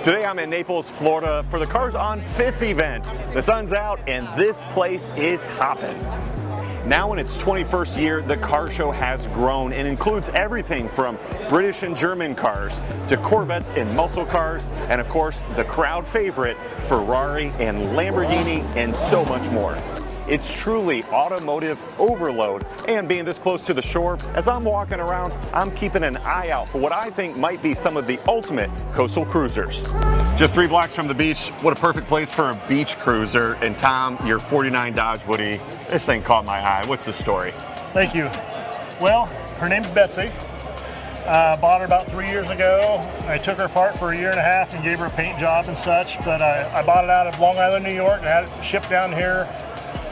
Today I'm in Naples, Florida for the Cars on 5th event. The sun's out and this place is hopping. Now in its 21st year, the car show has grown and includes everything from British and German cars to Corvettes and muscle cars, and of course the crowd favorite, Ferrari and Lamborghini, and so much more. It's truly automotive overload, and being this close to the shore, as I'm walking around, I'm keeping an eye out for what I think might be some of the ultimate coastal cruisers. Just 3 blocks from the beach, what a perfect place for a beach cruiser. And Tom, your 49 Dodge Woody, this thing caught my eye. What's the story? Thank you. Well, her name's Betsy. Bought her about 3 years ago. I took her apart for 1.5 years and gave her a paint job and such, but I bought it out of Long Island, New York, and had it shipped down here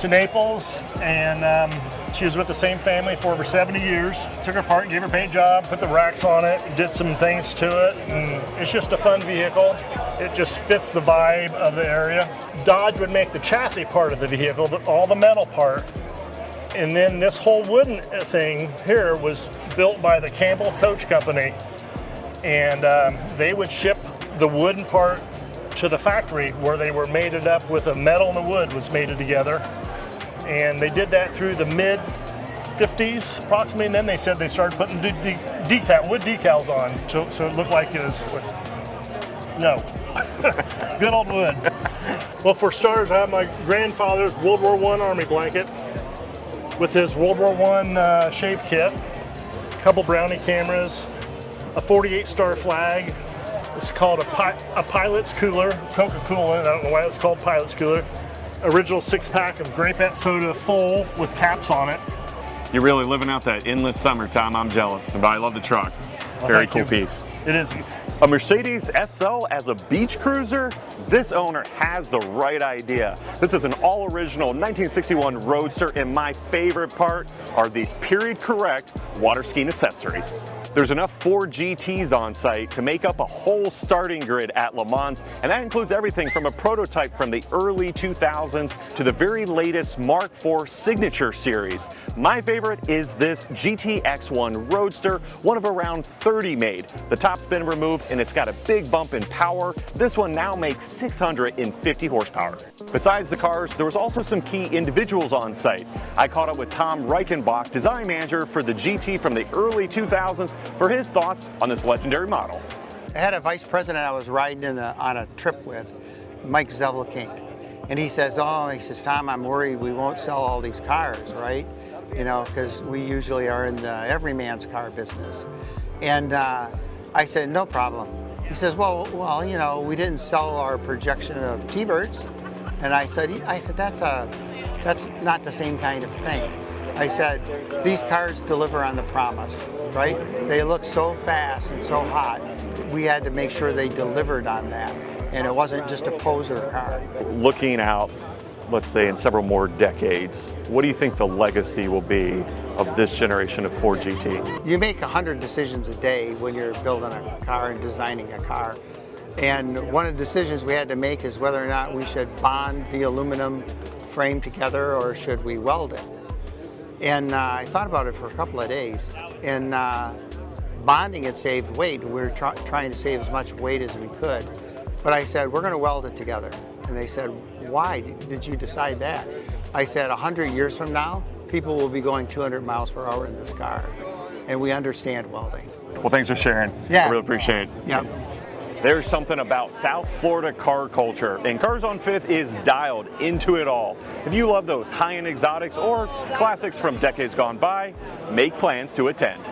to Naples, and she was with the same family for over 70 years. Took her apart, gave her a paint job, put the racks on it, did some things to it, and it's just a fun vehicle. It just fits the vibe of the area. Dodge would make the chassis part of the vehicle, all the metal part, and then this whole wooden thing here was built by the Campbell Coach Company, and they would ship the wooden part to the factory where they were mated up with the metal and the wood was mated together. And they did that through the mid 50s approximately, and then they said they started putting wood decals on so it looked like it was, no, good old wood. Well, for starters, I have my grandfather's World War I Army blanket with his World War I shave kit, a couple Brownie cameras, a 48 star flag. It's called a pilot's cooler, Coca-Cola. I don't know why it's called pilot's cooler. Original 6-pack of Grapette soda full with caps on it. You're really living out that endless summer, Tom. I'm jealous, but I love the truck. Very cool piece. It is. A Mercedes SL as a beach cruiser? This owner has the right idea. This is an all-original 1961 Roadster, and my favorite part are these period-correct water skiing accessories. There's enough 4 GTs on site to make up a whole starting grid at Le Mans, and that includes everything from a prototype from the early 2000s to the very latest Mark IV Signature series. My favorite is this GTX1 Roadster, one of around 30 made. The top's been removed and it's got a big bump in power. This one now makes 650 horsepower. Besides the cars, there was also some key individuals on site. I caught up with Tom Reichenbach, design manager for the GT from the early 2000s, for his thoughts on this legendary model. I had a vice president I was riding on a trip with, Mike Zevelking, and he says, Tom, I'm worried we won't sell all these cars, right? You know, because we usually are in the everyman's car business. And I said, no problem. He says, well, you know, we didn't sell our projection of T-Birds. And I said, that's not the same kind of thing. I said, these cars deliver on the promise, right? They look so fast and so hot. We had to make sure they delivered on that. And it wasn't just a poser car. Looking out, let's say in several more decades, what do you think the legacy will be of this generation of Ford GT? You make 100 decisions a day when you're building a car and designing a car. And one of the decisions we had to make is whether or not we should bond the aluminum frame together or should we weld it. And I thought about it for a couple of days, and bonding it saved weight. We were trying to save as much weight as we could. But I said, we're going to weld it together. And they said, why did you decide that? I said, 100 years from now, people will be going 200 miles per hour in this car. And we understand welding. Well, thanks for sharing. Yeah. I really appreciate it. Yeah. There's something about South Florida car culture, and Cars on 5th is dialed into it all. If you love those high-end exotics or classics from decades gone by, make plans to attend.